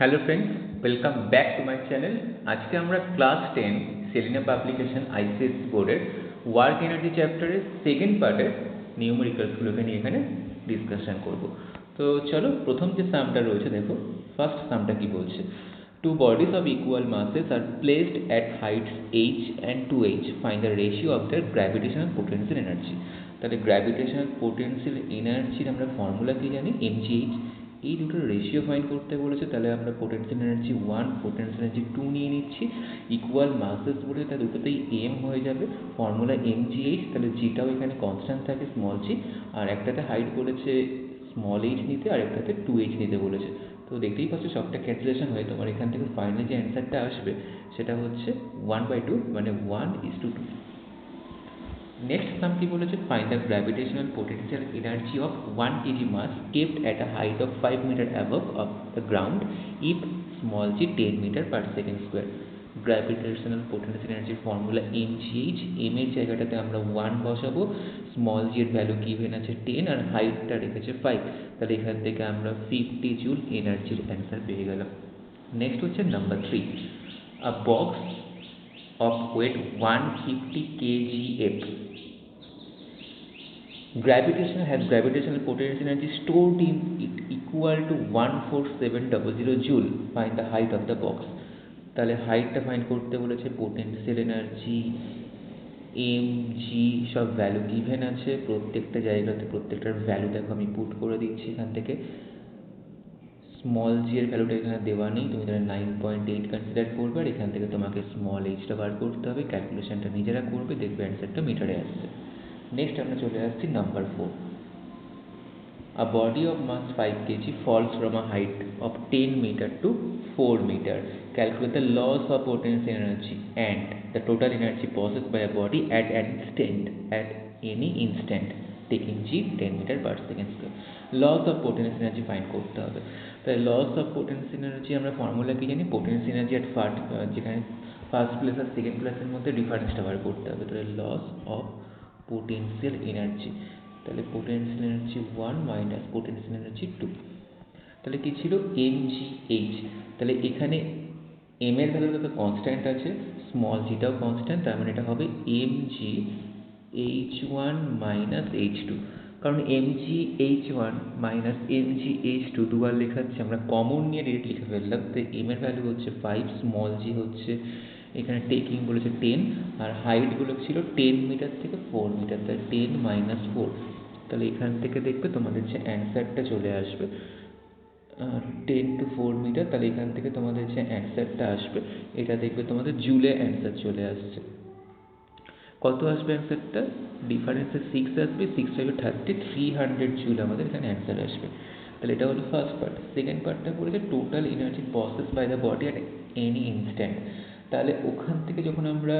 Hello friends, welcome back to my channel. আজকে আমরা class 10 Selina publication ICSE বোর্ডের work energy চ্যাপ্টারের সেকেন্ড পার্টের নিউমেরিক্যালসগুলোকে নিয়ে এখানে ডিসকাশন করব। তো চলো, প্রথম যে সামটা রয়েছে দেখো, ফার্স্ট সামটা কি বলছে। Two bodies of equal masses are placed at heights h and 2h. Find the ratio of their gravitational potential energy. তাহলে গ্র্যাভিটেশনাল পোটেনশিয়াল এনার্জির আমরা ফর্মুলা কি জানি, mgh। এই দুটোর রেশিও ফাইন্ড করতে বলেছে, তাহলে আমরা পোটেনশিয়াল এনার্জি 1, পোটেনশিয়াল এনার্জি 2 নিয়ে নিচ্ছি। ইকুয়াল মাসেস বলে তাহলে দুটোতেই এম হয়ে যাবে, ফর্মুলা mgh। তাহলে জিটাও এখানে কনস্ট্যান্ট থাকে, স্মল জি। আর একটাতে হাইট বলেছে স্মল এইচ নিতে, আর একটাতে 2h নিতে বলেছে। তো দেখতেই পাচ্ছ সবটা ক্যালকুলেশন হয়ে তোমার এখান থেকে ফাইনালি যে অ্যান্সারটা আসবে সেটা হচ্ছে 1/2, মানে 1:2। নেক্সট সাম কি বলেছে, find the gravitational potential energy of 1 kg mass kept at a height of 5 metre above of the ground if small g 10 metre per second square. Gravitational potential এনার্জির ফর্মুলা mgh। এম এর জায়গাটাতে আমরা 1 বসাবো, small জি এর value given আছে 10 আর হাইটটা রেখেছে 5। তাহলে এখান থেকে আমরা 50 জুল এনার্জির অ্যান্সার পেয়ে গেলাম। নেক্সট হচ্ছে number 3, a box of weight 150 kgf. Gravitation has gravitational potential energy stored in it equal to 14700 joule. Find the height of the box. তাহলে হাইটটা ফাইন্ড করতে বলেছে, পোটেনশিয়াল এনার্জি এম জি সব value given আছে, প্রত্যেকটা জায়গাতে প্রত্যেকটার ভ্যালু দেখো আমি পুট করে দিচ্ছি এখান থেকে। স্মল জি এর ভ্যালুটা এখানে দেওয়া নেই, তুমি তাহলে 9.8 কনসিডার করবে, আর এখান থেকে তোমাকে স্মল এইচটা বার করতে হবে। ক্যালকুলেশনটা নিজেরা করবে, দেখবে অ্যান্সারটা মিটারে আসছে। নেক্সট আমরা চলে আসছি number 4, a body of mass 5 kg falls from a height of 10 meter to 4 meter. Calculate the loss of potential energy and the total energy possessed by a body at any instant taking g 10 meter per second square. Loss of potential energy find করতে হবে। তাহলে loss of potential energy আমরা formula কি জানি, potential energy at যেখানে first place আর second প্লেসের মধ্যে ডিফারেন্সটা বার করতে হবে। তাহলে লস অফ পোটেনশিয়াল এনার্জি, তাহলে potential energy 1 minus potential energy 2। তাহলে কি ছিল mgh। তাহলে এখানে m এর ভ্যালু তো কনস্ট্যান্ট আছে, স্মল জিটাও কনস্ট্যান্ট, তার মানে এটা হবে mgh1 মাইনাস h2। কারণ mgh1 মাইনাস mgh2 দুবার লেখাচ্ছে, আমরা কমন নিয়ে ডিরেক্ট লিখে ফেললাম। তো m এর ভ্যালু হচ্ছে 5, স্মল জি হচ্ছে এখানে টেকিং বলেছে 10, আর হাইটগুলো ছিল 10 মিটার থেকে 4 মিটার, তাহলে 10 মাইনাস 4। তাহলে এখান থেকে দেখবে তোমাদের যে অ্যান্সারটা চলে আসবে 10 to 4 মিটার। তাহলে এখান থেকে তোমাদের যে অ্যান্সারটা আসবে এটা দেখবে তোমাদের জুলে অ্যান্সার চলে আসছে। কত আসবে অ্যান্সারটা, ডিফারেন্সে 6 আসবে, 6 5 30, 300 জুল আমাদের এখানে অ্যান্সার আসবে। তাহলে এটা হলো ফার্স্ট পার্ট। সেকেন্ড পার্টটা বলেছে total energy process by the body at any instant. তাহলে ওখান থেকে যখন আমরা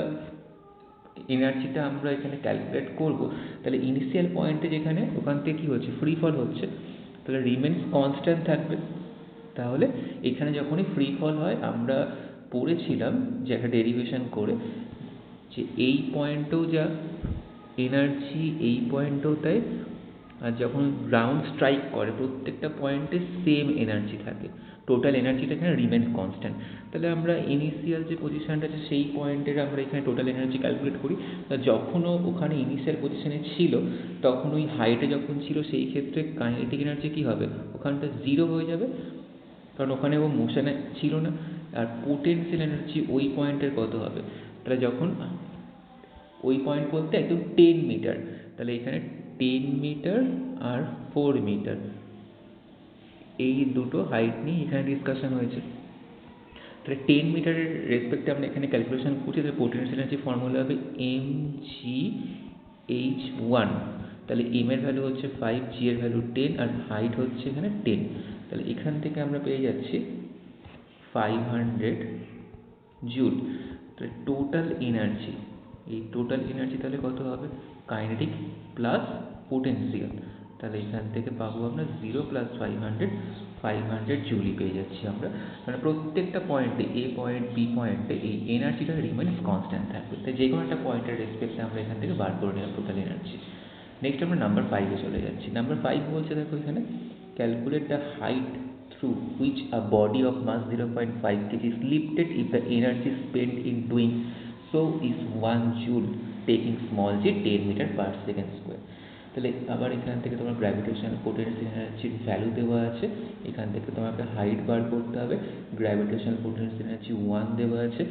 এনার্জিটা আমরা এখানে ক্যালকুলেট করব, তাহলে ইনিশিয়াল পয়েন্টে যেখানে ওখান থেকে কী হচ্ছে, ফ্রি ফল হচ্ছে, তাহলে রিমেন্স কনস্ট্যান্ট থাকবে। তাহলে এখানে যখনই ফ্রি ফল হয় আমরা পড়েছিলাম যে একটা ডেরিভেশন করে যে এই পয়েন্টেও যা এনার্জি এই পয়েন্টেও তাই, আর যখন গ্রাউন্ড স্ট্রাইক করে প্রত্যেকটা পয়েন্টে সেম এনার্জি থাকে, টোটাল এনার্জিটা এখানে রিমেন্স কনস্ট্যান্ট। তাহলে আমরা ইনিশিয়াল যে পজিশানটা আছে সেই পয়েন্টের আমরা এখানে টোটাল এনার্জি ক্যালকুলেট করি। তা যখনও ওখানে ইনিশিয়াল পজিশানে ছিল তখন ওই হাইটে যখন ছিল সেই ক্ষেত্রে কাইনেটিক এনার্জি কী হবে, ওখানটা 0 হয়ে যাবে, কারণ ওখানে ও মোশনে ছিল না। আর পোটেনশিয়াল এনার্জি ওই পয়েন্টের কত হবে, তাহলে যখন ওই পয়েন্ট বলতে একদম 10 মিটার, তাহলে এখানে 10 মিটার আর 4 মিটার এই দুটো হাইট নিয়ে এখানে ডিসকাশন হয়েছে। তাহলে 10 মিটারের রেসপেক্টে আমরা এখানে ক্যালকুলেশন করছি, তাহলে পোটেনশিয়াল এনার্জি ফর্মুলা হবে mgh1। তাহলে m এর ভ্যালু হচ্ছে 5, g এর ভ্যালু 10, আর হাইট হচ্ছে এখানে 10। তাহলে এখান থেকে আমরা পেয়ে যাচ্ছি 500 জুল। তাহলে টোটাল এনার্জি, এই টোটাল এনার্জি তাহলে কত হবে, কাইনেটিক প্লাস পোটেনশিয়াল, তাহলে এখান থেকে পাবো আমরা 0 প্লাস 500 জুলই পেয়ে যাচ্ছি আমরা। মানে প্রত্যেকটা পয়েন্টে এ পয়েন্ট বি পয়েন্টে এই এনার্জিটা রিমেন্স কনস্ট্যান্ট থাকবে। তাই যে কোনো একটা পয়েন্টের রেসপেক্টে আমরা এখান থেকে বার করে নিলাম টোটাল এনার্জি। নেক্সট আমরা নাম্বার 5-এ চলে যাচ্ছি। নাম্বার 5 বলছে দেখো এখানে calculate the height through which a body of mass 0.5 kg is lifted if the energy spent in doing so is 1 joule taking small g 10 meter per second square. তাহলে আবার এখান থেকে তোমার গ্র্যাভিটেশনাল পোটেনশিয়াল এনার্জির value দেওয়া আছে, এখান থেকে তোমাকে হাইট বার করতে হবে, গ্র্যাভিটেশনাল পোটেনশিয়াল এনার্জি 1 দেওয়া আছে,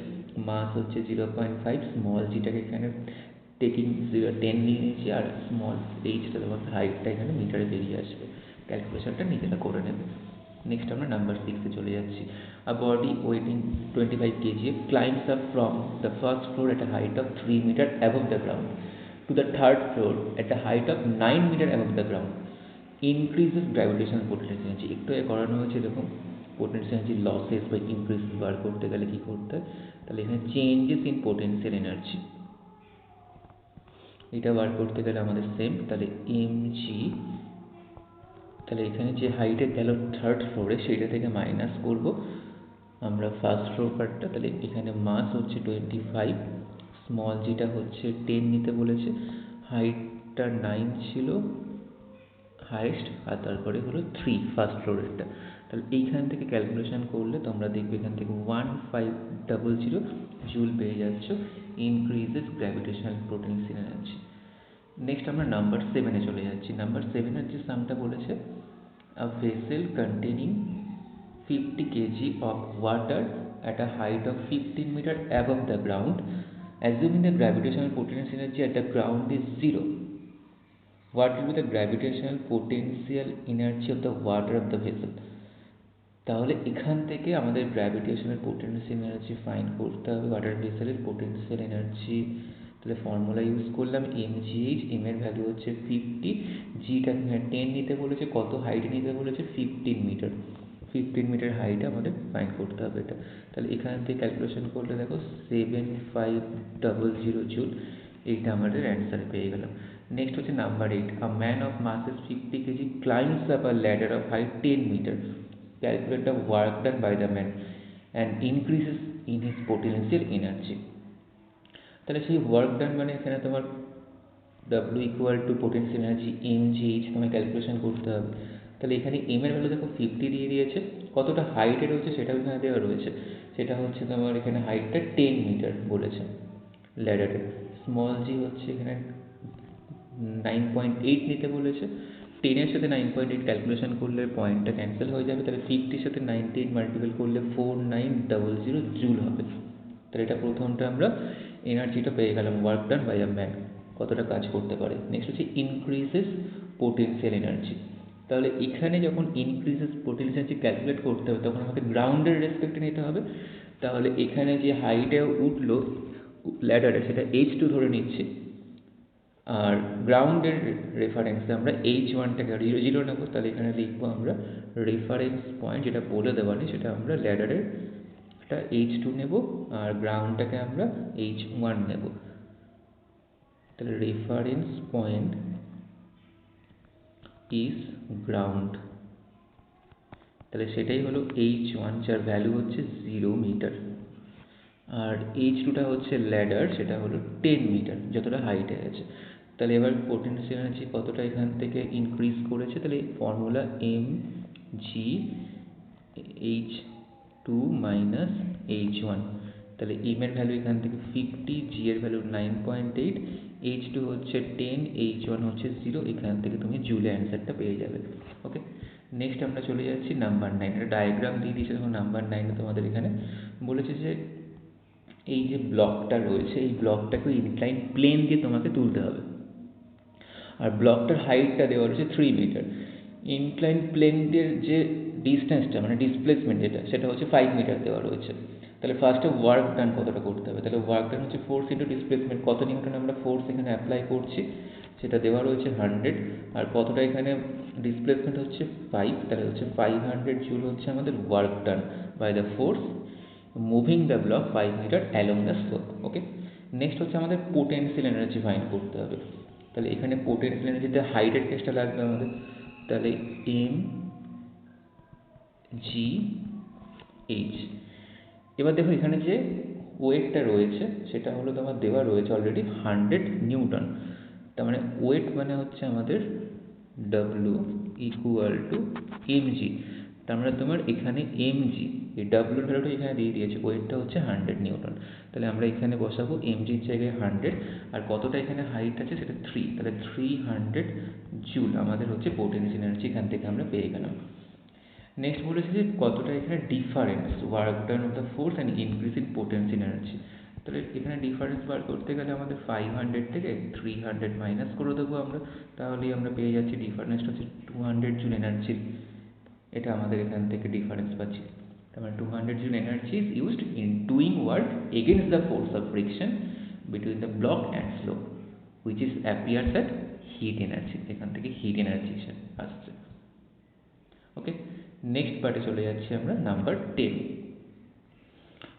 মাস হচ্ছে 0.5, স্মল জিটাকে এখানে টেকিং 10 নিয়ে নিয়েছি, আর স্মল এইচটা তোমাকে হাইটটা এখানে মিটারে বেরিয়ে আসবে। ক্যালকুলেশনটা নিজেরা করে নেবে। নেক্সট আমরা নাম্বার 6-এ চলে যাচ্ছি। A body weighing 25 kg climbs up from the first floor at a height of 3 meter above the ground to the third floor at a height of 9 meter above the ground. Increases gravitational potential energy. একটু করানো হয়েছে এরকম potential energy losses বা increases বার করতে গেলে কি করতে হয়, তাহলে এখানে changes in potential energy এটা বার করতে গেলে আমাদের সেম, তাহলে mg, তাহলে এখানে যে হাইটে গেল থার্ড ফ্লোরে সেইটা থেকে মাইনাস করব আমরা ফার্স্ট ফ্লোর পার্টটা, তাহলে এখানে মাস হচ্ছে 25, স্মল জিটা হচ্ছে 10 নিতে বলেছে, হাইটটা 9 ছিল হাইয়েস্ট, আর তারপরে হলো 3 ফার্স্ট ফ্লোরেরটা। তাহলে এইখান থেকে ক্যালকুলেশন করলে তোমরা দেখবে এখান থেকে 1500 জুল পেয়ে যাচ্ছ, increases gravitational potential energy. Next আমরা নাম্বার 7-এ চলে যাচ্ছি। নাম্বার 7-এর যে সামটা বলেছে, a vessel containing 50 kg of water at a height of 15 meter above the ground, assuming the gravitational potential energy at the ground is 0, what will be the gravitational potential energy of the water of the vessel? তাহলে এখান থেকে আমাদের gravitational potential energy find করতে হবে, water ভেসেলের potential energy. তাহলে formula use করলাম mgh, m এর value হচ্ছে 50, জিটা 10 নিতে বলেছে, কত হাইট নিতে বলেছে 15 মিটার, 15 মিটার হাইটে আমাদের ফাইন্ড করতে হবে এটা। তাহলে এখান থেকে ক্যালকুলেশন করলে দেখো 7500 জুল, এইটা আমাদের অ্যান্সার পেয়ে গেলাম। নেক্সট হচ্ছে number 8, a man of mass is 50 kg climbs up a ladder of height 10 meter. Calculate the work done by the man and increases in his potential energy. তাহলে সেই work done মানে এখানে তোমার W equal two potential energy mgh তোমায় calculation করতে হবে। তাহলে এখানে m এর ভ্যালু দেখো 50 দিয়ে দিয়েছে, কতটা হাইটে রয়েছে সেটাও এখানে দেওয়া রয়েছে, সেটা হচ্ছে তোমার এখানে হাইটটা 10 মিটার বলেছে ল্যাডারে। স্মল জি হচ্ছে এখানে 9.8 নিতে বলেছে, 10 এর সাথে 9.8 ক্যালকুলেশন করলে পয়েন্টটা ক্যান্সেল হয়ে যাবে, তাহলে 50 সাথে 98 মাল্টিপল করলে 4900 জুল হবে। তাহলে এটা প্রথমটা আমরা এনার্জিটা পেয়ে গেলাম, work done by a man, কতটা কাজ করতে পারে। নেক্সট হচ্ছে ইনক্রিজেস পোটেনশিয়াল এনার্জি। তাহলে এখানে যখন ইনক্রিজেস পোটেনশিয়াল এনার্জি ক্যালকুলেট করতে হবে তখন আমাকে গ্রাউন্ডের রেসপেক্টে নিতে হবে। তাহলে এখানে যে হাইটে উঠলো ল্যাডারে সেটা h2 ধরে নিচ্ছি, আর গ্রাউন্ডের রেফারেন্সে আমরা h1টাকে 0 নেবো। তাহলে এখানে লিখবো আমরা রেফারেন্স পয়েন্ট, যেটা বলে দেওয়া নেই সেটা আমরা ল্যাডারের h2 নেব, আর গ্রাউন্ডটাকে আমরা h1 নেব। তাহলে রেফারেন্স পয়েন্ট ইজ গ্রাউন্ড, তাহলে সেটাই হলো h1, যার ভ্যালু হচ্ছে 0 মিটার, আর h2টা হচ্ছে ল্যাডার, সেটা হলো 10 মিটার যতটা হাইটে আছে। তাহলে এবার পোটেনশিয়াল এনার্জি কতটা এখান থেকে ইনক্রিজ করেছে, তাহলে ফর্মুলা mgh2 মাইনাস h1, তাহলে m এর ভ্যালু এখান থেকে 50, g এর ভ্যালু 9.8, h2 হচ্ছে 10, h1 হচ্ছে 0, এখান থেকে তুমি জুলে অ্যান্সারটা পেয়ে যাবে। ওকে, নেক্সট আমরা চলে যাচ্ছি নাম্বার 9। একটা ডায়াগ্রাম দিয়ে দিয়েছে দেখো নাম্বার 9-এ তোমাদের এখানে বলেছে যে এই যে ব্লকটা রয়েছে এই ব্লকটাকে ইনক্লাইন প্লেন দিয়ে তোমাকে তুলতে হবে, আর ব্লকটার হাইটটা দেওয়া রয়েছে 3 মিটার। ইনক্লাইন প্লেনের যে ডিস্টেন্সটা মানে ডিসপ্লেসমেন্ট যেটা সেটা হচ্ছে 5 মিটার দেওয়া রয়েছে। তাহলে ফার্স্টে ওয়ার্ক ডান কতটা করতে হবে, তাহলে ওয়ার্ক ডান হচ্ছে ফোর্স ইন্টু ডিসপ্লেসমেন্ট, কত নিউটন আমরা ফোর্স এখানে অ্যাপ্লাই করছি সেটা দেওয়া রয়েছে 100, আর কতটা এখানে ডিসপ্লেসমেন্ট হচ্ছে 5, তাহলে হচ্ছে 500 জুল হচ্ছে আমাদের work done by the force moving the block 5 metre along the slope. Okay, next হচ্ছে আমাদের পোটেনশিয়াল এনার্জি ফাইন্ড করতে হবে। তাহলে এখানে পোটেনশিয়াল এনার্জিতে হাইটের কেসটা লাগবে আমাদের, তাহলে mgh। এবার দেখো এখানে যে ওয়েটটা রয়েছে সেটা হলো তোমার দেওয়া রয়েছে অলরেডি 100 নিউটন, তার মানে ওয়েট মানে হচ্ছে আমাদের W ইকুয়াল টু mg। তার মানে তোমার এখানে এমজি, এই ডাব্লিউর ভ্যালুটা এখানে দিয়ে দিয়েছে, ওয়েটটা হচ্ছে 100 নিউটন। তাহলে আমরা এখানে বসাবো এমজির জায়গায় 100, আর কতটা এখানে হাইট আছে সেটা 3, তাহলে 300 জুল আমাদের হচ্ছে পোটেনশিয়াল এনার্জি এখান থেকে আমরা পেয়ে গেলাম। নেক্সট বলেছে যে কতটা এখানে difference work done of the force and increase in potential energy. তাহলে এখানে ডিফারেন্স বার করতে গেলে আমাদের 500 থেকে 300 মাইনাস করে দেবো আমরা, তাহলেই আমরা পেয়ে যাচ্ছি ডিফারেন্সটা হচ্ছে 200 জুল এনার্জি। এটা আমাদের এখান থেকে ডিফারেন্স পাচ্ছি। তার মানে 200 joule energy is used in doing work against the force of friction between the block and slow which is appears at hit energy. এখান থেকে হিট এনার্জি আসছে। ওকে, নেক্সট পার্টে চলে যাচ্ছি আমরা নাম্বার 10।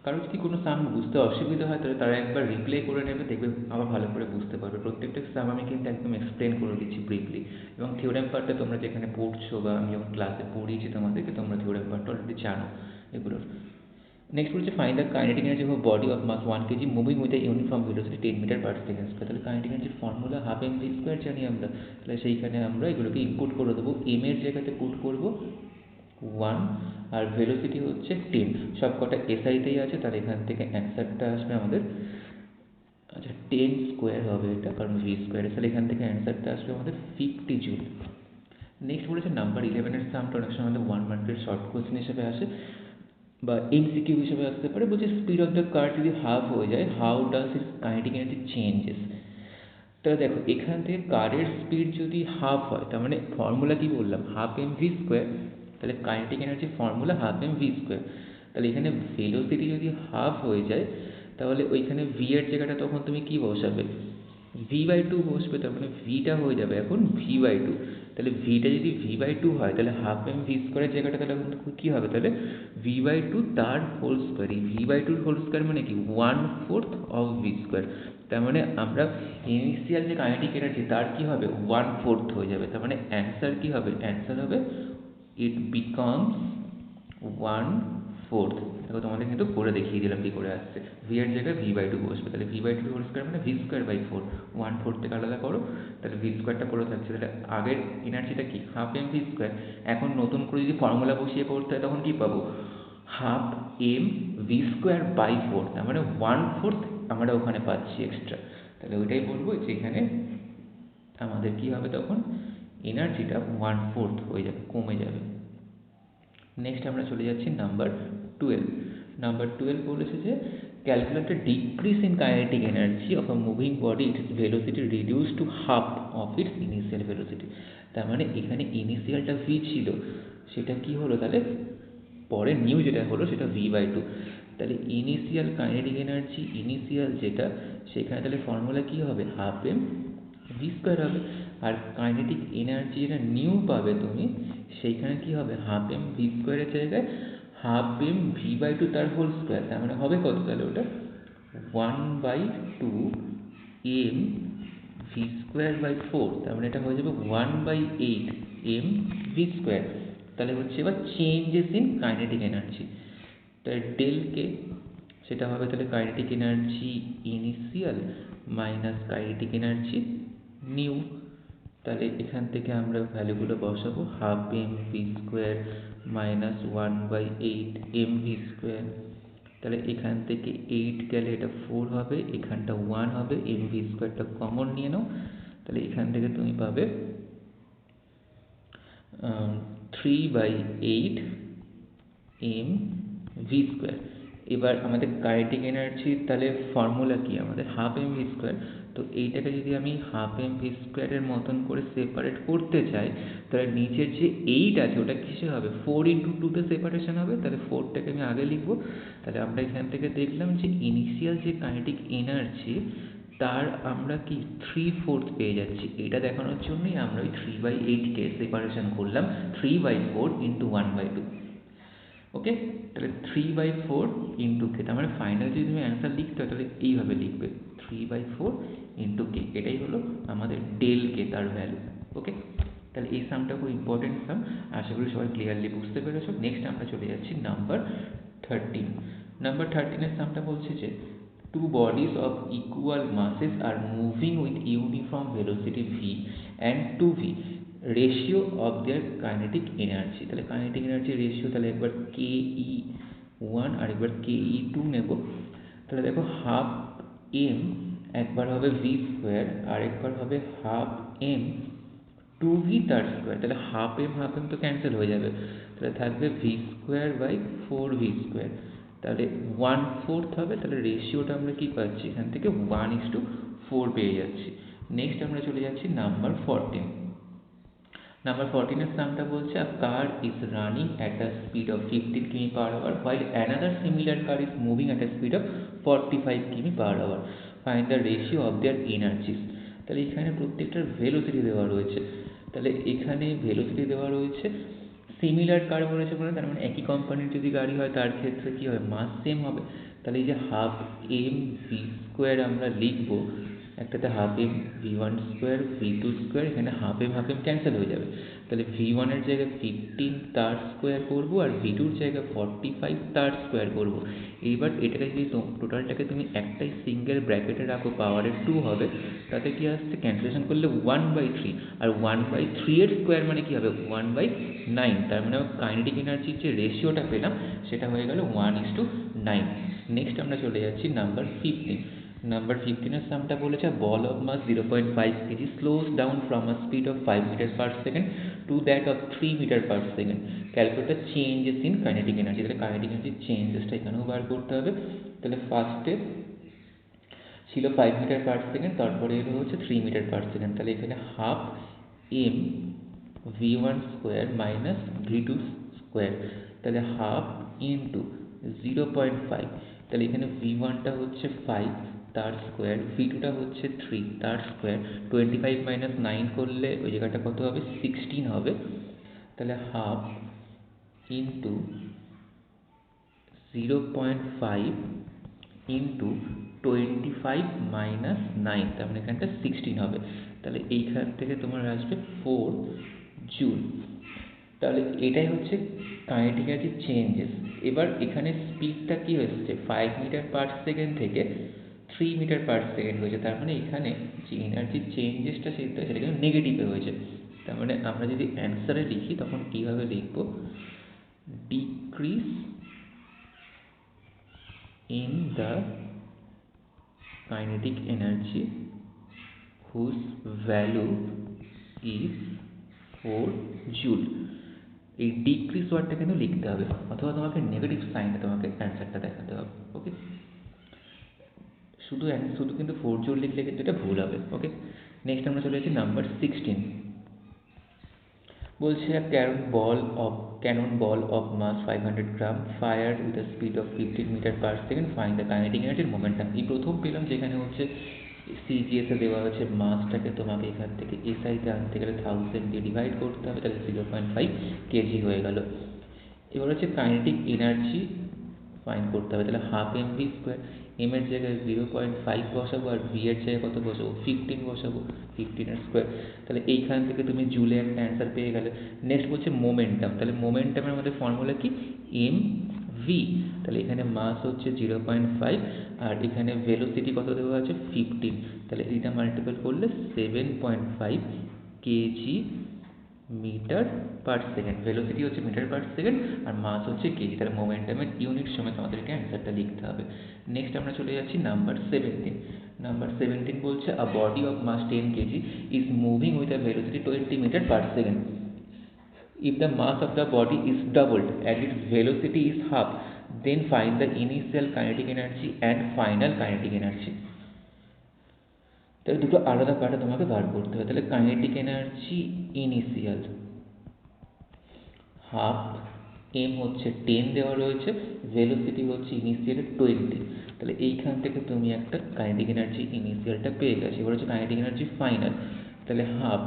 কারো যদি কোনো সাম বুঝতে অসুবিধা হয় তাহলে তারা একবার রিপ্লে করে নেবে, দেখবে আবার ভালো করে বুঝতে পারবে। প্রত্যেকটা সাম আমি কিন্তু একদম এক্সপ্লেন করে দিচ্ছি ব্রিফলি, এবং থিওরেম পার্টটা তোমরা যেখানে পড়ছো বা আমি যখন ক্লাসে পড়িয়েছি তোমাদেরকে, তোমরা থিওরেম পার্টটা অলরেডি জানো এগুলোর। নেক্সট বলছে find the kinetic energy of body of mass 1 kg moving with a uniform velocity 10 metre per second square. তাহলে কাইনেটিক এনার্জির formula half M V square জানি আমরা, তাহলে সেইখানে আমরা এগুলোকে ইনপুট করে দেবো। এম এর জায়গাতে পুট করবো 1 আর ভেলোসিটি হচ্ছে 10, সব কটা এসআইতেই আছে, তাহলে এখান থেকে অ্যান্সারটা আসবে আমাদের, আচ্ছা 10 স্কোয়ার হবে এটা কারণ ভি স্কোয়ার, তাহলে এখান থেকে অ্যান্সারটা আসবে আমাদের 50 জুল। নেক্সট বলেছে নাম্বার 11 সামটা অনেক সময় আমাদের 1 মার্কের শর্ট কোয়েশ্চেন হিসেবে আসে বা এমসিকিউ হিসেবে আসতে পারে। বলছে স্পিড অফ দ্য কার যদি হাফ হয়ে যায়, how does it's kinetic energy changes. তাহলে দেখো এখান থেকে কারের স্পিড যদি হাফ হয়, তার মানে ফর্মুলা কি বললাম, হাফ এম ভি স্কোয়ার, তাহলে কাইনেটিক এনার্জির formula half M V square. তাহলে এখানে ভেলোসিটি যদি হাফ হয়ে যায়, তাহলে ওইখানে ভি এর জায়গাটা তখন তুমি কি বসাবে, ভি বাই টু বসবে, তার মানে ভিটা হয়ে যাবে এখন ভি বাই টু। তাহলে ভিটা যদি ভি বাই টু হয়, তাহলে হাফ এম ভি স্কোয়ারের জায়গাটা তাহলে এখন কী হবে, তাহলে ভি বাই টু তার হোল স্কোয়ার। এই ভি বাই টুর হোল স্কোয়ার মানে কি 1/4 অফ ভি স্কোয়ার। তার মানে আমরা ইনিশিয়াল যে কাইনেটিক এনার্জি তার কি হবে 1/4 হয়ে যাবে। তার মানে অ্যান্সার কি হবে, অ্যান্সার হবে ইট বিকামস 1/4। দেখো তোমাদের কিন্তু করে দেখিয়ে দিলাম কি করে আসছে। ভি এর জায়গায় ভি বাই টু বসবে, তাহলে V by two whole square মানে ভি স্কোয়ার বাই 4, 1/4 থেকে আলাদা করো, তাহলে ভি স্কোয়ারটা পড়ে থাকছে। তাহলে আগের এনার্জিটা কি হাফ এম ভি স্কোয়ার, এখন নতুন করে যদি ফর্মুলা বসিয়ে পড়তে হয় তখন কি পাবো, half M V square by 4, তার মানে 1/4 আমরা ওখানে পাচ্ছি এক্সট্রা। তাহলে ওইটাই বলবো যে এখানে আমাদের কি হবে, তখন এনার্জিটা 1/4 হয়ে যাবে, কমে যাবে। নেক্সট আমরা চলে যাচ্ছি নাম্বার 12। নাম্বার 12 বলেছে যে calculate the decrease in kinetic energy of a moving body, it's velocity reduce to half of its initial velocity. তার মানে এখানে ইনিশিয়ালটা ভি ছিল, সেটা কি হলো, তাহলে পরে নিউ যেটা হলো সেটা ভি বাই টু। তাহলে ইনিশিয়াল কাইনেটিক এনার্জি ইনিশিয়াল যেটা, সেখানে তাহলে ফর্মুলা কি হবে, হাফ এম ভি স্কোয়ার হবে। আর কাইনেটিক এনার্জি যেটা নিউ পাবে তুমি, সেইখানে কি হবে, হাফ এম ভি স্কোয়ারের জায়গায় half M V by two তার হোল স্কোয়ার। তার মানে হবে কত, তাহলে ওটা 1/2 এম ভি স্কোয়ার বাই 4, তার মানে এটা হয়ে যাবে 1/8 এম ভি স্কোয়ার। তাহলে হচ্ছে এবার চেঞ্জেস ইন কাইনেটিক এনার্জি, তাহলে ডেল কে সেটা হবে তাহলে kinetic energy initial minus kinetic energy new. তাহলে এখান থেকে আমরা ভ্যালুগুলো বসাবো, half M V square minus 1/8 M V square. তাহলে এখান থেকে 8 গেলে এটা 4 হবে, এখানটা 1 হবে, এম ভি স্কোয়ারটা কমন নিয়ে নাও, তাহলে এখান থেকে তুমি পাবে 3/8 এম ভি স্কোয়ার। এবার আমাদের কাইনেটিক এনার্জি তাহলে ফর্মুলা কি, আমাদের হাফ এম ভি স্কোয়ার। তো এইটাকে যদি আমি হাফ এম ভি স্কোয়ারের মতন করে সেপারেট করতে চাই, তাহলে নিচের যে 8 আছে ওটা কিসে হবে, 4/2 সেপারেশন হবে। তাহলে 4টাকে আমি আগে লিখবো। তাহলে আমরা এখান থেকে দেখলাম যে ইনিশিয়াল যে কাইনেটিক এনার্জি তার আমরা কি 3/4 পেয়ে যাচ্ছি। এটা দেখানোর জন্যই আমরা ওই 3/8কে সেপারেশন করলাম 3/4 ইন্টু 1/2। ওকে, তাহলে 3/4 ইন্টু কে, তার মানে ফাইনাল যদি তুমি অ্যান্সার লিখতে হয় তাহলে এইভাবে লিখবে 3/4 ইন্টু কে, এটাই হলো আমাদের ডেল কে তার ভ্যালু। ওকে, তাহলে এই সামটা খুব ইম্পর্টেন্ট সাম, আশা করি সবাই ক্লিয়ারলি বুঝতে পেরেছো। নেক্সট আমরা চলে যাচ্ছি নাম্বার 13। নাম্বার 13 সামটা বলছে যে two bodies of equal masses are moving with uniform velocity v and 2v ratio of their kinetic energy. তাহলে কাইনেটিক এনার্জি রেশিও, তাহলে একবার KE1 আর একবার KE2 নেব। তাহলে দেখো হাফ এম একবার হবে ভি স্কোয়ার আর একবার হবে হাফ এম 2v তার স্কোয়ার। তাহলে হাফ এম তো ক্যান্সেল হয়ে যাবে, তাহলে থাকবে V square by 4v square. তাহলে 1/4 হবে। তাহলে রেশিওটা আমরা কি পাচ্ছি এখান থেকে 1:4 পেয়ে যাচ্ছি। নেক্সট আমরা চলে যাচ্ছি নাম্বার 14। নাম্বার 14 এর সামটা বলছে a car is running at a speed of 15 km/h while another similar car is moving at a speed of 45 km/h. Find the ratio of their energies. তাহলে এখানে প্রত্যেকটার ভেলোসিটি দেওয়া রয়েছে। তাহলে এখানে ভেলোসিটি দেওয়া রয়েছে, সিমিলার কার বলেছে বলে তার মানে একই কোম্পানির যদি গাড়ি হয় তার ক্ষেত্রে কি হবে, মাস সেম হবে। তাহলে এই যে হাফ এম ভি স্কোয়ার আমরা লিখবো, একটাতে half M V1 square V2 square, এখানে হাফ এম ক্যান্সেল হয়ে যাবে। তাহলে V1 এর জায়গায় 15 তার স্কোয়ার করবো আর V2 এর জায়গায় 45 তার স্কোয়ার করবো। এইবার এটাকে যদি টোটালটাকে তুমি একটাই সিঙ্গেল ব্র্যাকেটে রাখো, পাওয়ারের 2 হবে, তাতে কি আসছে ক্যালকুলেশন করলে 1/3, আর 1/3 এর স্কোয়ার মানে কি হবে 1/9। তার মানে কাইনেটিক এনার্জির যে রেশিওটা পেলাম সেটা হয়ে গেল 1:9। নেক্সট আমরা চলে যাচ্ছি নাম্বার 15। নাম্বার 15 এর সামটা বলেছে ball of mass 0.5 kg slows down from a speed of 5 metre per second to that of 3 metre per second. Calculate changes in kinetic energy. তাহলে কাইনেটিক এনার্জির চেঞ্জেসটা এখানেও বার করতে হবে। তাহলে ফার্স্টে ছিল 5 মিটার পার সেকেন্ড, তারপরে এলো হচ্ছে 3 মিটার পার সেকেন্ড। তাহলে এখানে half M V1 square minus V2 square, তাহলে হাফ ইন্টু 0.5। তাহলে এখানে V1টা হচ্ছে 5 তার স্কোয়ার, V2টা হচ্ছে 3 তার স্কোয়ার, 25 মাইনাস 9 করলে ওই জায়গাটা কত হবে 16 হবে। তাহলে হাফ ইন্টু 0.5 ইন্টু 25 মাইনাস 9, তার মানে এখানটা 16 হবে। তাহলে এইখান থেকে তোমার আসবে 4 জুল। তাহলে এটাই হচ্ছে কাইনেটিক এনার্জি চেঞ্জেস। এবার এখানে স্পিডটা কি হচ্ছে 5 মিটার পার সেকেন্ড থেকে 3 মিটার পার সেকেন্ড হয়েছে, তার মানে এখানে যে এনার্জি চেঞ্জেসটা সেটা কিন্তু নেগেটিভে হয়েছে। তার মানে আমরা যদি অ্যান্সারে লিখি তখন কীভাবে লিখব, decrease in the kinetic energy whose value is 4 joule। এই ডিক্রিজ ওয়ার্ডটা কিন্তু লিখতে হবে, অথবা তোমাকে নেগেটিভ সাইনটা তোমাকে অ্যান্সারটা দেখাতে হবে। ওকে, শুধু কিন্তু 4 জুল লিখলে কিন্তু এটা ভুল হবে। ওকে, নেক্সট আমরা চলে যাচ্ছি নাম্বার 16। বলছে cannon ball of mass 500 gram fired with a speed of 15 metre per second, find the kinetic এনার্জির মোমেন্টাম। এই প্রথম পেলাম যেখানে হচ্ছে সিজিএসে দেওয়া হচ্ছে মাসটাকে তোমাকে এখান থেকে এসআইতে আনতে গেলে 1000 দিয়ে ডিভাইড করতে হবে, তাহলে 0.5 কেজি হয়ে গেল। এবার হচ্ছে কাইনেটিক এনার্জি ফাইন্ড করতে হবে। তাহলে half M V square, M এর জায়গায় 0.5 বসাবো আর ভি এর জায়গায় কত বসাবো 15 বসাবো, 15 এর স্কোয়ার। তাহলে এইখান থেকে তুমি জুলে একটা অ্যান্সার পেয়ে গেলে। নেক্সট বলছে মোমেন্টাম। তাহলে মোমেন্টামের মধ্যে ফর্মুলা কি, এম ভি। তাহলে এখানে মাস হচ্ছে 0.5 আর এখানে ভেলোসিটি কত দেওয়া আছে 15। তাহলে এইটা মাল্টিপল করলে 7.5 KG metre per second. Velocity হচ্ছে মিটার পার সেকেন্ড আর মাস হচ্ছে কেজি। তাহলে মোমেন্টামের ইউনিট সমেত আমাদেরকে অ্যান্সারটা লিখতে হবে। নেক্সট আমরা চলে যাচ্ছি নাম্বার 17। নাম্বার 17 বলছে a body of mass 10 kg is moving with a velocity 20 metre per second. If the mass of the body is doubled and its velocity is half, then find the initial kinetic energy and final kinetic energy. তাহলে দুটো আলাদা পার্টে তোমাকে বার করতে হবে। তাহলে kinetic energy initial half M হচ্ছে 10 দেওয়া রয়েছে, ভেলোসিটি হচ্ছে ইনিশিয়াল 20। তাহলে এইখান থেকে তুমি একটা কাইনেটিক এনার্জি ইনিশিয়ালটা পেয়ে গেছো। এবার হচ্ছে কাইনেটিক এনার্জি ফাইনাল। তাহলে হাফ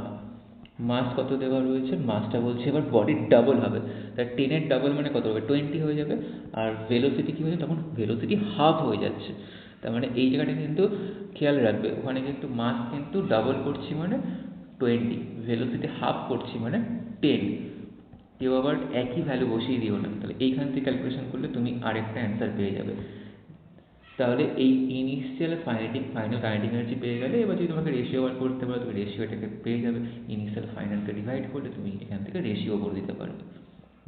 মাস কত দেওয়া রয়েছে, মাসটা বলছে এবার বডির ডাবল হবে, তাহলে 10 এর ডাবল মানে কত হবে 20 হয়ে যাবে। আর ভেলোসিটি কী হয়েছে, তখন ভেলোসিটি হাফ হয়ে যাচ্ছে। তার মানে এই জায়গাটা কিন্তু খেয়াল রাখবে, ওখানে কিন্তু মাস কিন্তু ডাবল করছি মানে 20, ভেলোসিটি হাফ করছি মানে 10। কেউ আবার একই ভ্যালু বসিয়ে দিও না, তাহলে এইখান থেকে ক্যালকুলেশন করলে তুমি আরেকটা অ্যান্সার পেয়ে যাবে। তাহলে এই ইনিশিয়াল ফাইনাল কাইনেটিক এনার্জি পেয়ে গেলে এবার যদি তোমাকে রেশিও বার করতে পারো তুমি রেশিওটাকে পেয়ে যাবে, ইনিশিয়াল ফাইনালকে ডিভাইড করলে তুমি এখান থেকে রেশিও করে দিতে পারবে।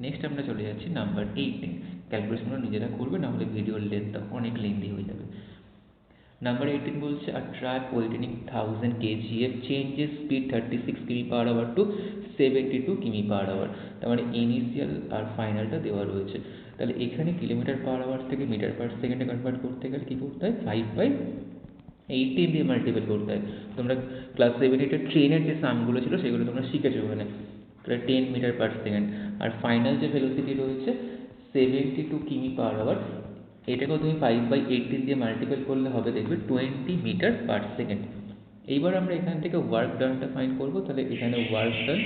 নেক্সট আমরা চলে যাচ্ছি নাম্বার 18। ক্যালকুলেশনটা নিজেরা করবে, নাহলে ভিডিওর লেন্থটা অনেক লেন্দি হয়ে যাবে। নাম্বার 18 বলছে a truck weighing 1000 kgf changes speed 36 km/h to 72 km/h। তার মানে ইনিশিয়াল আর ফাইনালটা দেওয়া রয়েছে। তাহলে এখানে কিলোমিটার/আওয়ার থেকে মিটার পার সেকেন্ডে কনভার্ট করতে গেলে কী করতে হয়, 5/18 দিয়ে মাল্টিপল করতে হয়। তোমরা ক্লাস 7-8 ট্রেনের যে সামগুলো ছিল সেগুলো তোমরা শিখেছো ওখানে। তাহলে 10 মিটার পার সেকেন্ড, আর ফাইনাল যে ভেলোসিটি রয়েছে 72 কিমি/আওয়ার, এটাকেও তুমি 5/18 দিয়ে মাল্টিপল করলে হবে দেখবে 20 মিটার পার সেকেন্ড। এইবার আমরা এখান থেকে ওয়ার্ক ডানটা ফাইন্ড করবো। তাহলে এখানে ওয়ার্ক ডান,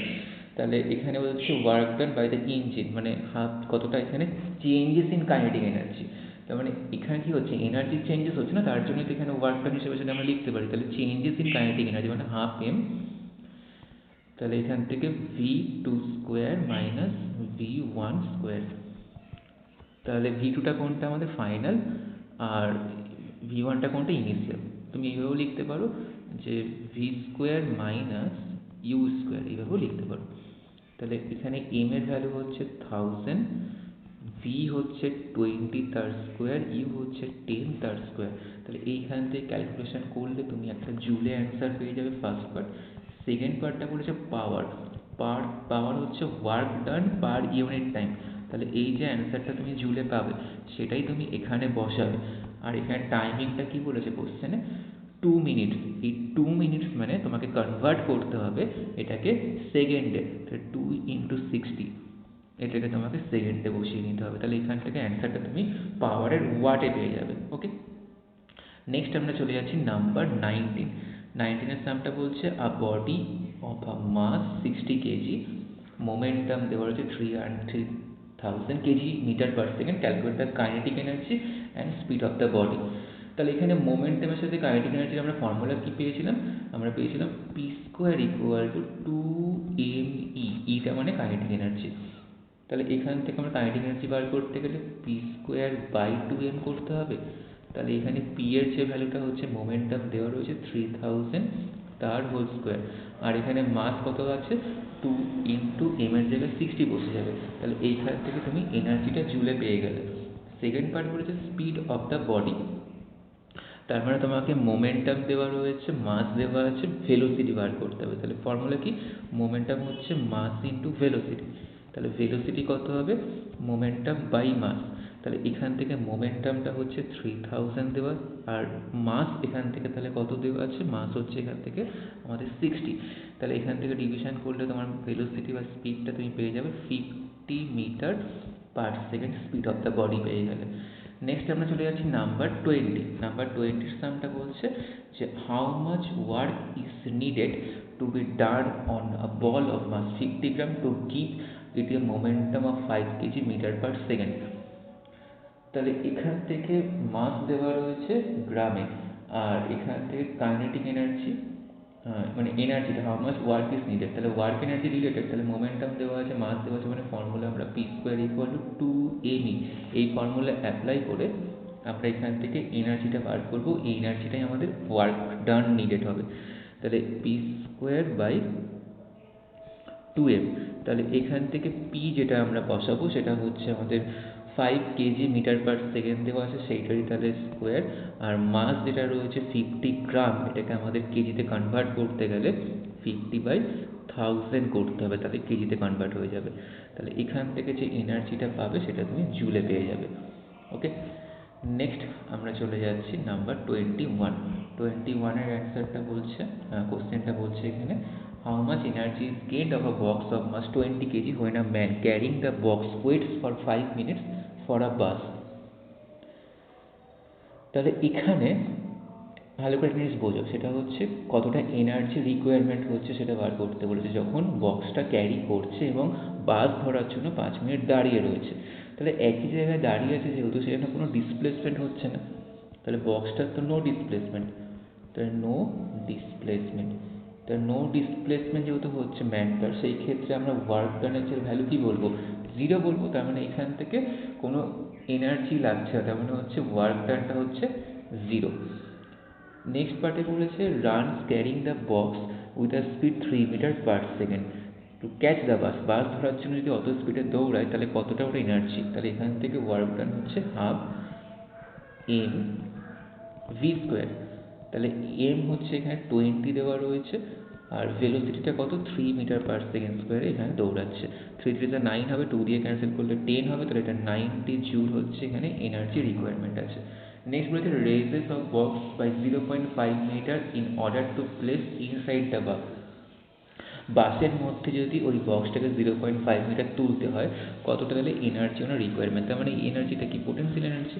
তাহলে এখানে হচ্ছে work done by the engine, মানে হাফ কতটা এখানে চেঞ্জেস ইন কাইনেটিক এনার্জি। তার মানে এখানে কি হচ্ছে, এনার্জি চেঞ্জেস হচ্ছে না, তার জন্য তো এখানে ওয়ার্ক ডান হিসেবে সেটা আমরা লিখতে পারি। তাহলে চেঞ্জেস ইন কাইনেটিক এনার্জি মানে হাফ এম। তাহলে এখান থেকে v2 square minus v1 square. তাহলে v2টা কোনটা আমাদের ফাইনাল, আর v1টা কোনটা ইনিশিয়াল। তুমি এইভাবেও লিখতে পারো যে v square minus U square, এইভাবেও লিখতে পারো। তাহলে এখানে m এর ভ্যালু হচ্ছে 1000, v হচ্ছে 20 তার স্কোয়ার, ইউ হচ্ছে 10 তার স্কোয়ার। তাহলে এইখান থেকে ক্যালকুলেশন করলে তুমি একটা জুলে অ্যান্সার পেয়ে যাবে ফার্স্ট পার্ট। সেকেন্ড পার্টটা বলেছে পাওয়ার, পাওয়ার হচ্ছে ওয়ার্ক ডান পার ইউনিট টাইম। তাহলে এই যে অ্যান্সারটা তুমি জুলে পাবে সেটাই তুমি এখানে বসাবে। আর এখানে টাইমিংটা কি বলেছে কোশ্চেনে, 2 মিনিট। এই 2 মিনিটস মানে তোমাকে কনভার্ট করতে হবে এটাকে সেকেন্ডে। 2 × 60 এটাকে তোমাকে সেকেন্ডে বসিয়ে নিতে হবে। তাহলে এখান থেকে অ্যান্সারটা তুমি পাওয়ারের ওয়াটে পেয়ে যাবে। ওকে, নেক্সট আমরা চলে যাচ্ছি নাম্বার 19। 19-এর সামটা বলছে a body of a mass 60 kg, momentum দেওয়া রয়েছে 3000 kg metre per second, calculate the kinetic energy and speed of the body. তাহলে এখানে মোমেন্টামের সাথে কাইনেটিক এনার্জির আমরা ফর্মুলা কি পেয়েছিলাম, আমরা পেয়েছিলাম P square equal to 2mE, ইটা মানে কাইনেটিক এনার্জি। তাহলে এখান থেকে আমরা কাইনেটিক এনার্জি বার করতে গেলে পি স্কোয়ার বাই 2m করতে হবে। তাহলে এখানে পি এর যে ভ্যালুটা হচ্ছে মোমেন্টাম দেওয়া রয়েছে 3000 তার হোল স্কোয়ার, আর এখানে মাস কত আছে 2 × m এর জায়গায় 60 বসে যাবে। তাহলে এইখান থেকে তুমি এনার্জিটা জুলে পেয়ে গেলে। সেকেন্ড পার্ট বলেছে স্পিড অফ দ্য বডি, তার মানে তোমাকে মোমেন্টাম দেওয়া রয়েছে, মাস দেওয়া আছে, ভেলোসিটি বার করতে হবে। তাহলে ফর্মুলা কি, মোমেন্টাম হচ্ছে মাস ইন্টু ভেলোসিটি। তাহলে ভেলোসিটি কত হবে, মোমেন্টাম বাই মাস। তাহলে এখান থেকে মোমেন্টামটা হচ্ছে 3000 দেওয়া, আর মাস এখান থেকে তাহলে কত দেওয়া আছে, মাস হচ্ছে এখান থেকে আমাদের 60। তাহলে এখান থেকে ডিভিশন করলে তোমার ভেলোসিটি বা স্পিডটা তুমি পেয়ে যাবে 50 metre per second, speed of the body পেয়ে গেলে। নেক্সট আমরা চলে যাচ্ছি নাম্বার 20। নাম্বার 20-এর সামটা বলছে যে how much work is needed to be done on a ball of mass 50 gram to give it a momentum of 5 KG metre per second. তাহলে এখান থেকে মাস দেওয়া রয়েছে গ্রামে, আর এখান থেকে কাইনেটিক এনার্জি মানে এনার্জিটা how much work is needed, তাহলে ওয়ার্ক এনার্জি রিলেটেড। তাহলে মোমেন্টাম দেওয়া আছে, মাস দেওয়া আছে, মানে ফর্মুলা আমরা P square equal to 2mE, এই ফর্মুলা অ্যাপ্লাই করে আমরা এখান থেকে এনার্জিটা বার করবো। এই এনার্জিটাই আমাদের ওয়ার্ক ডান নিডেড হবে। তাহলে পি স্কোয়ার বাই 2m। তাহলে এখান থেকে পি যেটা আমরা বসাবো সেটা হচ্ছে আমাদের 5 কেজি মিটার পার সেকেন্ড দেওয়া আছে, সেইটারই তাহলে স্কোয়ার। আর মাস যেটা রয়েছে 50 গ্রাম, এটাকে আমাদের কেজিতে কনভার্ট করতে গেলে 50/1000 করতে হবে, তাহলে কেজিতে কনভার্ট হয়ে যাবে। তাহলে এখান থেকে যে এনার্জিটা পাবে সেটা তুমি জুলে পেয়ে যাবে। ওকে, নেক্সট আমরা চলে যাচ্ছি নাম্বার 21। 21-এর অ্যান্সারটা বলছে, কোশ্চেনটা বলছে এখানে how much energy is gained of a box of mass 20 kg when a man carrying the box waits for 5 minutes for a bus। তাহলে এখানে ভালো করে জিনিস বোঝো, সেটা হচ্ছে কতটা এনার্জি রিকোয়ারমেন্ট হচ্ছে সেটা বার করতে বলেছে যখন বক্সটা ক্যারি করছে এবং বাস ধরার জন্য 5 মিনিট দাঁড়িয়ে রয়েছে। তাহলে একই জায়গায় দাঁড়িয়ে আছে যেহেতু, সেখানে কোনো ডিসপ্লেসমেন্ট হচ্ছে না, তাহলে বক্সটার তো নো ডিসপ্লেসমেন্ট, তাহলে নো ডিসপ্লেসমেন্ট। তাহলে নো ডিসপ্লেসমেন্ট যেহেতু হচ্ছে ম্যানটার, সেই ক্ষেত্রে আমরা ওয়ার্ক ডানের ভ্যালু কী বলবো, 0 বলবো। তার মানে এখান থেকে কোনো এনার্জি লাগছে না, তার মানে হচ্ছে ওয়ার্ক ডানটা হচ্ছে 0। নেক্সট পার্টে বলেছে runs carrying the box with a speed 3 metre per second to catch the bus. Bus ধরার জন্য যদি অত স্পিডে দৌড়ায় তাহলে কতটা ওটা এনার্জি, তাহলে এখান থেকে ওয়ার্ক ডান হচ্ছে হাফ এম ভি স্কোয়ার। তাহলে এম হচ্ছে এখানে 20 দেওয়া রয়েছে, আর ভেলোসিটিটা কত 3 মিটার পার সেকেন্ড স্কোয়ারে এখানে দৌড়াচ্ছে। 3 3 9 হবে, 2 দিয়ে ক্যান্সেল করলে 10 হবে, তাহলে এটা 90 জুল হচ্ছে এখানে এনার্জি রিকোয়ারমেন্ট আছে। নেক্সট বলেছে raises of box by 0.5 metre in order to place inside the bus. বাসের মধ্যে যদি ওই বক্সটাকে 0.5 মিটার তুলতে হয় কতটা তাহলে এনার্জি ওনার রিকোয়ারমেন্ট, তার মানে এনার্জিটা কি পোটেনশিয়াল এনার্জি।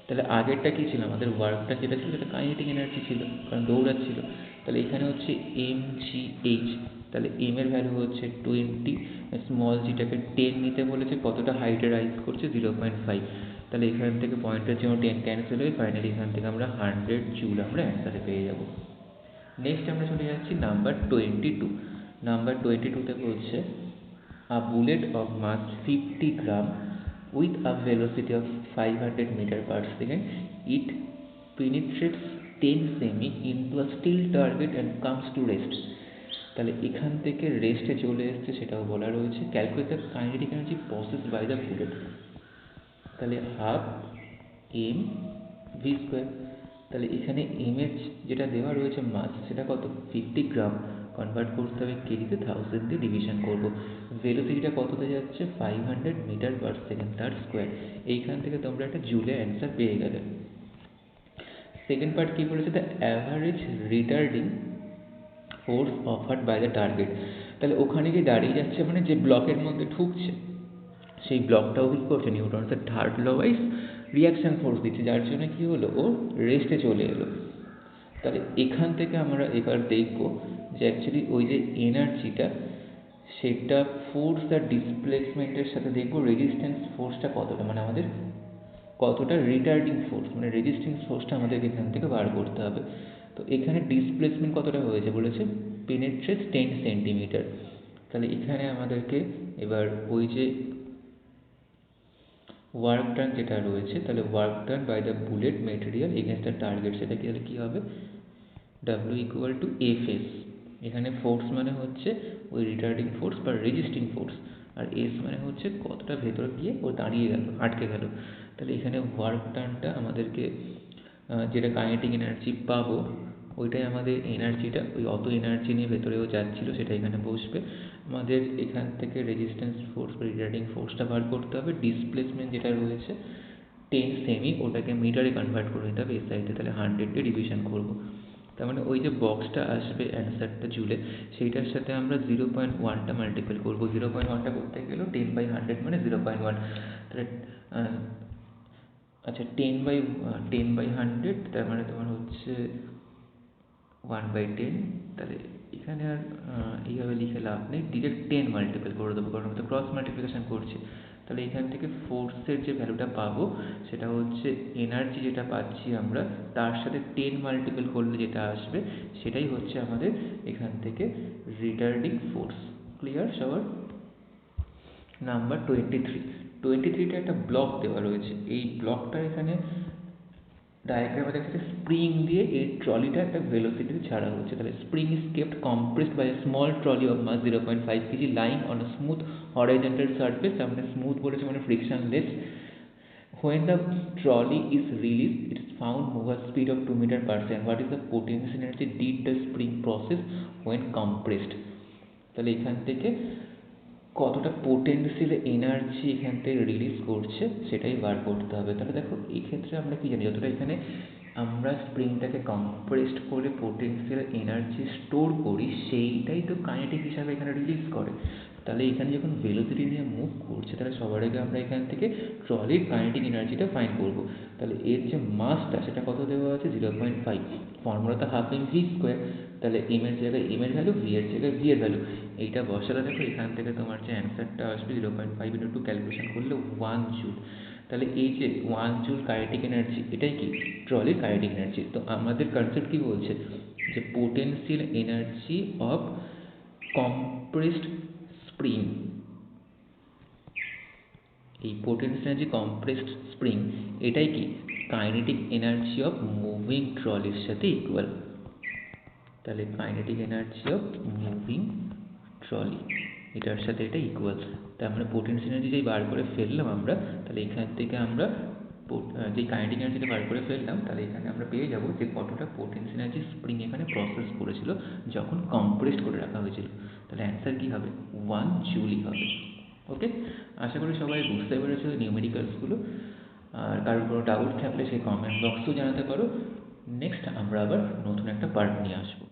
তাহলে আগেরটা কী ছিল, আমাদের ওয়ার্কটা যেটা ছিল সেটা কাইনেটিক এনার্জি ছিল, কারণ দৌড়াচ্ছিল। তাহলে এখানে হচ্ছে এম জি এইচ, তাহলে এম এর ভ্যালু হচ্ছে 20, স্মল জিটাকে 10 নিতে বলেছে, কতটা হাইটে রাইজ করছে 0.5, তাহলে এখান থেকে পয়েন্টের জন্য 10 ক্যান্সেল হয়ে ফাইনালি এখান থেকে আমরা 100 জুল আমরা অ্যান্সারে পেয়ে যাব। নেক্সট আমরা চলে যাচ্ছি নাম্বার 22। নাম্বার 22তে বলছে a bullet of mass 50 gram with a velocity of 500 meter per second, it penetrates 10 semi into a steel target and comes to rest। তাহলে এখান থেকে রেস্টে চলে এসছে সেটাও বলা রয়েছে। Calculate the kinetic energy process by the bullet, তাহলে হাফ এম ভি স্কোয়ার। তাহলে এখানে এম এর যেটা দেওয়া রয়েছে মাস সেটা কত 50 গ্রাম, কনভার্ট করতে হবে কেজিতে 1000 দিয়ে ডিভিশন করবো। ভেলোসিটিটা কততে যাচ্ছে 500 মিটার পার সেকেন্ড, তার স্কোয়ার। এইখান থেকে তোমরা একটা জুলে অ্যান্সার পেয়ে গেলে। সেকেন্ড পার্ট কী বলেছে, the average retarding force offered by the target. তাহলে ওখানে গিয়ে দাঁড়িয়ে যাচ্ছে মানে যে ব্লকের মধ্যে ঢুকছে সেই ব্লকটাও কী করছে, নিউটনের third law wise reaction force দিচ্ছে, যার জন্য কী হলো ও রেস্টে চলে এলো। তাহলে এখান থেকে আমরা এবার দেখব যে অ্যাকচুয়ালি ওই যে এনার্জিটা সেটা ফোর্স আর ডিসপ্লেসমেন্টের সাথে দেখব রেজিস্ট্যান্স ফোর্সটা কতটা, মানে আমাদের কতটা রিটার্ডিং ফোর্স, মানে রেজিস্ট্যান্স ফোর্সটা আমাদেরকে এখান থেকে বার করতে হবে। তো এখানে ডিসপ্লেসমেন্ট কতটা হয়েছে বলেছে পেনেট্রেটস 10 সেন্টিমিটার। তাহলে এখানে আমাদেরকে এবার ওই যে ওয়ার্ক ডান যেটা রয়েছে, তাহলে work done by the bullet material against the target, সেটা কী হবে W equal to F S. এখানে ফোর্স মানে হচ্ছে ওই রিটার্ডিং ফোর্স বা রেজিস্টিং ফোর্স, আর এস মানে হচ্ছে কতটা ভেতরে গিয়ে ও দাঁড়িয়ে গেল, আটকে গেল। তাহলে এখানে ওয়ার্ক ডানটা আমাদেরকে যেটা কাইনেটিক এনার্জি পাবো ওইটাই আমাদের এনার্জিটা, ওই অত এনার্জি নিয়ে ভেতরেও যাচ্ছিলো সেটা এখানে বসবে। আমাদের এখান থেকে রেজিস্ট্যান্স ফোর্স বা রিটার্ডিং ফোর্সটা বার করতে হবে। ডিসপ্লেসমেন্ট যেটা রয়েছে 10 সেমি, ওটাকে মিটারে কনভার্ট করে নিতে হবে এসআইতে, তাহলে 100 দিয়ে ডিভিশন করবো। তার মানে ওই যে বক্সটা আসবে অ্যান্সারটা জুলে, সেইটার সাথে আমরা 0.1টা মাল্টিপল করবো। 0.1টা করতে গেলেও 10/100 মানে 0.1, তাহলে আচ্ছা 10/100 তার মানে তোমার হচ্ছে 1/10। তাহলে এখানে আর এইভাবে লিখে লাভ নেই, ডিরেক্ট 10 মাল্টিপল করে দেবো, কারণ আমি তো ক্রস মাল্টিপ্লিকেশন করছি। তাহলে এখান থেকে ফোর্সের যে ভ্যালুটা পাবো সেটা হচ্ছে এনার্জি যেটা পাচ্ছি আমরা তার সাথে 10 মাল্টিপল করলে যেটা আসবে সেটাই হচ্ছে আমাদের এখান থেকে রিটার্ডিং ফোর্স। ক্লিয়ার সবার? নাম্বার 23টা একটা ব্লক দেওয়া রয়েছে। এই ব্লকটা এখানে ডায়াগ্রামে দেখা যাচ্ছে স্প্রিং দিয়ে এই ট্রলিটা একটা ভেলোসিটিতে ছাড়া হচ্ছে। তাহলে spring is kept compressed by a small trolley of mass 0.5 kg lying on a smooth horizontal surface. আমরা স্মুথ বলেছে মানে frictionless. When the trolley is released, it is found move at speed of 2 meter per second. What is the potential energy did the spring process when compressed? তাহলে এখান থেকে কতটা potential energy এখান থেকে release করছে সেটাই বার করতে হবে। তাহলে দেখো এই ক্ষেত্রে আমরা কি জানি, যতটা এখানে আমরা স্প্রিংটাকে কম্প্রেসড করে পোটেনশিয়াল এনার্জি স্টোর করি সেইটাই তো কাইনেটিক হিসাবে এখানে রিলিজ করে। তাহলে এখানে যখন ভেলোসিটি নিয়ে মুভ করছে তাহলে সবার আগে আমরা এখান থেকে ট্রলির কাইনেটিক এনার্জিটা ফাইন্ড করব। তাহলে এর যে মাসটা সেটা কত দেওয়া আছে 0.5, ফর্মুলা তো হাফ এম ভি স্কোয়ার। তাহলে এম এর জায়গায় এম এর ভ্যালু, ভি এর জায়গায় ভি এর ভ্যালু, এইটা বসালে দেখো এখান থেকে তোমার যে অ্যান্সারটা আসবে 0.5 ইন্টু 2 ক্যালকুলেশন করলে 1 জুল। তাহলে এই যে 1 জুল কাইনেটিক এনার্জি এটাই কি ট্রলির কাইনেটিক এনার্জি। তো আমাদের কনসেপ্ট কি বলছে যে potential energy of compressed spring এই পোটেনশিয়াল এনার্জি কম্প্রেসড স্প্রিং এটাই কি কাইনেটিক এনার্জি অফ মুভিং ট্রলির সাথে ইকুয়াল। তাহলে kinetic energy of moving trolley এটার সাথে এটা ইকুয়াল। তার মানে পোটেনশিয়াল এনার্জি যেই বার করে ফেললাম আমরা, তাহলে এখান থেকে আমরা যে কাইনেটিক এনার্জিটা বার করে ফেললাম, তাহলে এখানে আমরা পেয়ে যাবো যে কতটা পোটেনশিয়াল এনার্জি স্প্রিং এখানে প্রসেস করেছিল যখন কম্প্রেসড করে রাখা হয়েছিল। তাহলে অ্যান্সার কি হবে? 1 জুলই হবে। ওকে, আশা করি সবাই বুঝতে পেরেছো নিউমেরিক্যালসগুলো। আর কারোর কোনো ডাউট থাকলে সেই কমেন্ট বক্সেও জানাতে পারো। নেক্সট আমরা আবার নতুন একটা পার্ট নিয়ে আসবো।